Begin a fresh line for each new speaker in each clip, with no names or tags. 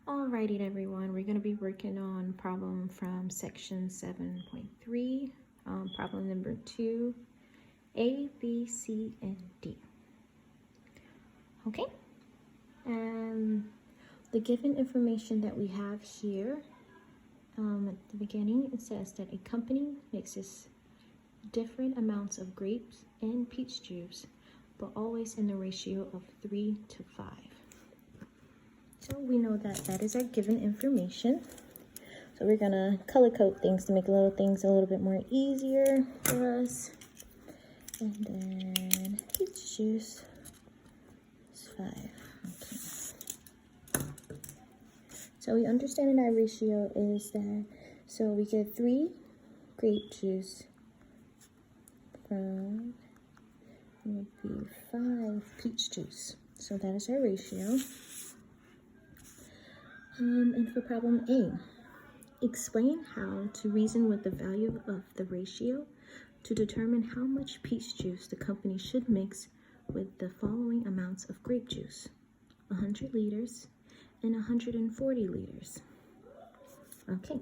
Alrighty everyone, we're going to be working on problem from section 7.3, problem number 2, A, B, C, and D. Okay, and the given information that we have here at the beginning, it says that a company mixes different amounts of grapes and peach juice, but always in the ratio of 3 to 5. So we know that that is our given information. So we're gonna color code things to make little things a little bit more easier for us. And then peach juice is 5. Okay. So we understand that our ratio is that, so we get 3 grape juice from, would be 5 peach juice. So that is our ratio. And for problem A, explain how to reason with the value of the ratio to determine how much peach juice the company should mix with the following amounts of grape juice: 100 liters and 140 liters. Okay,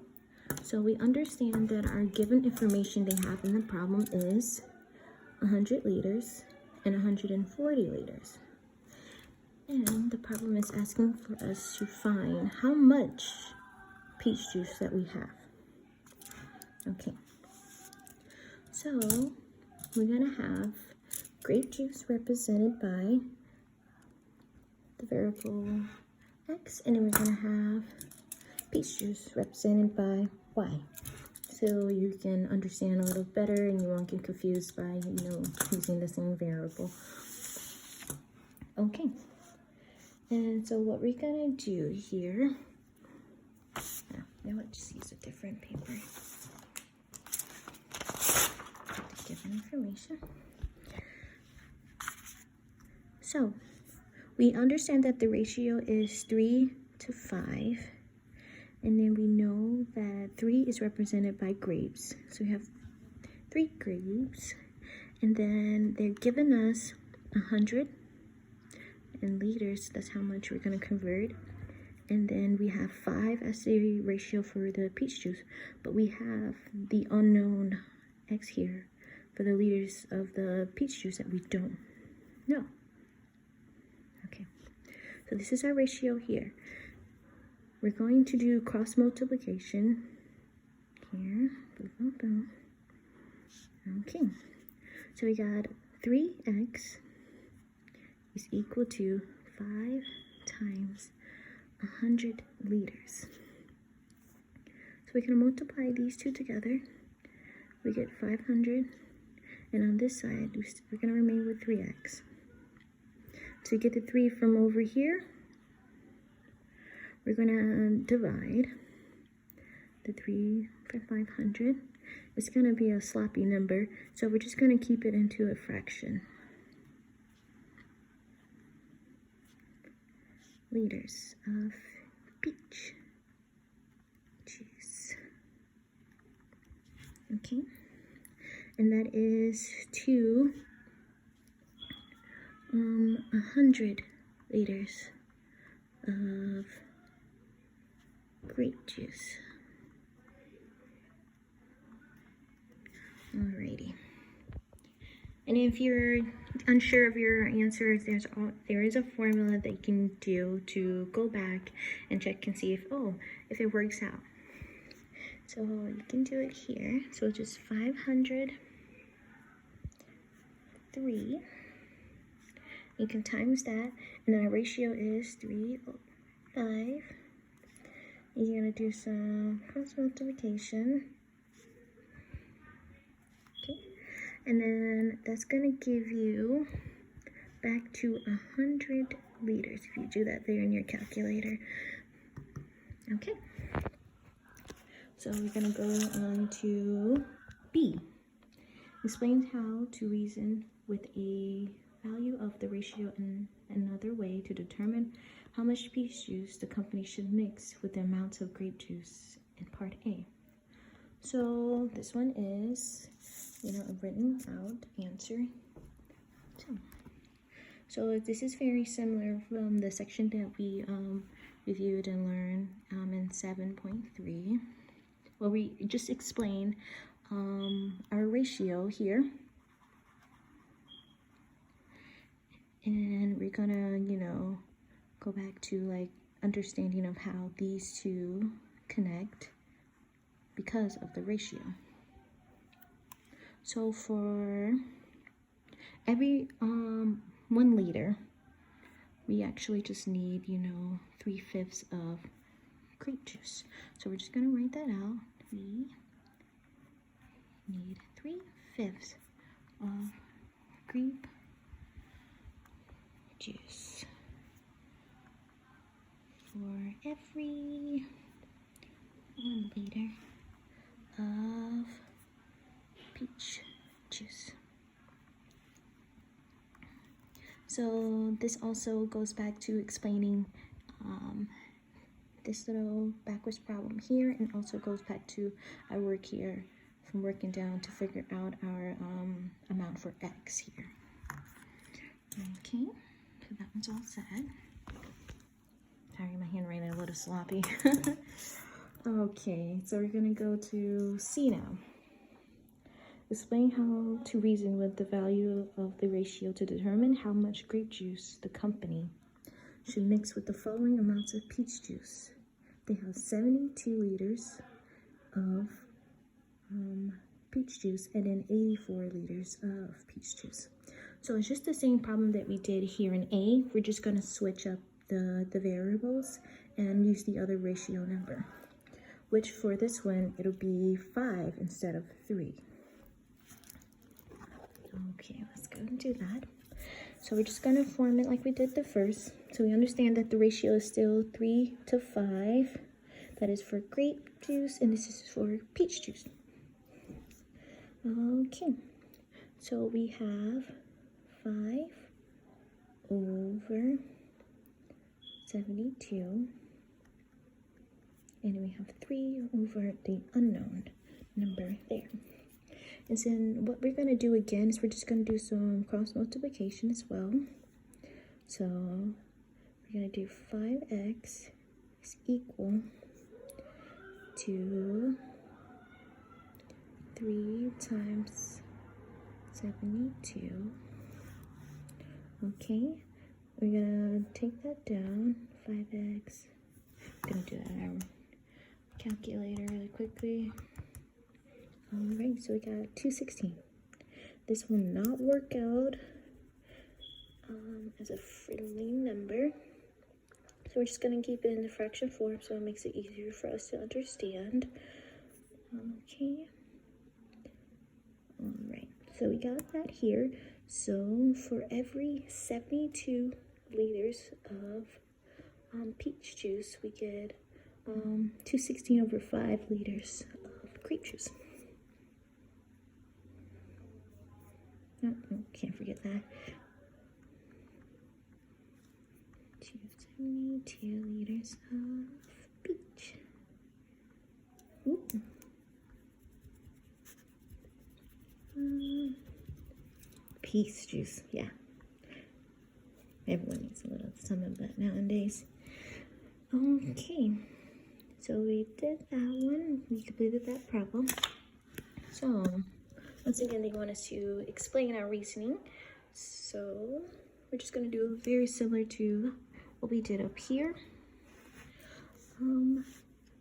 so we understand that our given information they have in the problem is 100 liters and 140 liters. And the problem is asking for us to find how much peach juice that we have. Okay, so we're gonna have grape juice represented by the variable x, and then we're gonna have peach juice represented by y. So you can understand a little better and you won't get confused by, using the same variable. Okay. And so what we're gonna do here, now let's just use a different paper. To give information. So we understand that the ratio is 3 to 5. And then we know that 3 is represented by grapes. So we have 3 grapes. And then they're giving us 100 in liters. That's how much we're going to convert. And then we have 5 as the ratio for the peach juice, but we have the unknown x here for the liters of the peach juice that we don't know. Okay, so this is our ratio here. We're going to do cross multiplication here. Boom, boom, boom. Okay, so we got 3x is equal to 5 times 100 liters. So we're going to multiply these two together. We get 500, and on this side, we're going to remain with 3x. To get the 3 from over here, we're going to divide the 3 by 500. It's going to be a sloppy number, so we're just going to keep it into a fraction. Liters of peach juice. Okay, and that is to 100 liters of grape juice. Alrighty. And if you're unsure of your answers, there is a formula that you can do to go back and check and see if it works out. So you can do it here. So just 503. You can times that, and our ratio is 3/5. You're gonna do some cross multiplication. And then that's going to give you back to 100 liters if you do that there in your calculator. Okay. So we're going to go on to B. Explains how to reason with a value of the ratio in another way to determine how much peach juice the company should mix with the amounts of grape juice in part A. So this one is a written out answer. So this is very similar from the section that we reviewed and learned in 7.3, where we just explain our ratio here. And we're gonna, go back to like understanding of how these two connect because of the ratio. So for every 1 liter, we actually just need, 3/5 of grape juice. So we're just gonna write that out. We need 3/5 of grape juice for every 1 liter of peach juice. So this also goes back to explaining this little backwards problem here, and also goes back to our work here from working down to figure out our amount for x here. Okay, so that one's all set. Sorry, my handwriting a little sloppy. Okay, so we're gonna go to C now. Explain how to reason with the value of the ratio to determine how much grape juice the company should mix with the following amounts of peach juice. They have 72 liters of peach juice and then 84 liters of peach juice. So it's just the same problem that we did here in A. We're just going to switch up the variables and use the other ratio number, which for this one, it'll be 5 instead of 3. Okay, let's go and do that. So we're just going to form it like we did the first. So we understand that the ratio is still 3:5. That is for grape juice, and this is for peach juice. Okay, so we have 5 over 72, and we have 3 over the unknown number there. And then what we're going to do again is we're just going to do some cross multiplication as well. So we're going to do 5x is equal to 3 times 72. Okay, we're going to take that down. 5x. I'm going to do that on our calculator really quickly. Alright, so we got 216. This will not work out as a friendly number. So we're just going to keep it in the fraction form so it makes it easier for us to understand. Okay. Alright, so we got that here. So for every 72 liters of peach juice, we get 216 over 5 liters of grape juice. Oh, can't forget that. 272 liters of peach. Peach juice, yeah. Everyone needs a little some of that nowadays. Okay, so we did that one. We completed that problem. So once again, they want us to explain our reasoning. So we're just going to do very similar to what we did up here.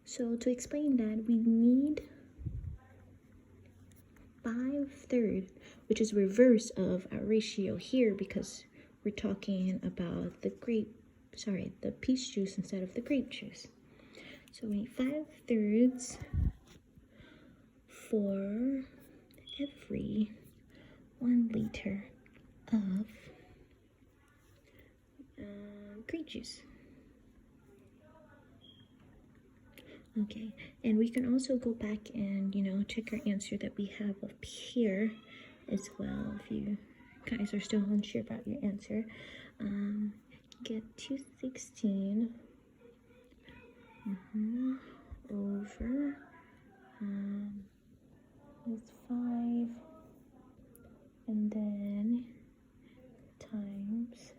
So to explain that, we need 5/3, which is reverse of our ratio here because we're talking about the peach juice instead of the grape juice. So we need 5/3 for every 1 liter of grape juice. Okay, and we can also go back and, check our answer that we have up here as well. If you guys are still unsure about your answer, get 216 over is 5, and then times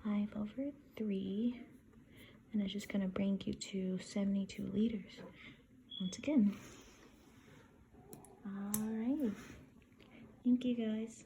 5 over 3, and it's just going to bring you to 72 liters. Once again. Alrighty. Thank you guys.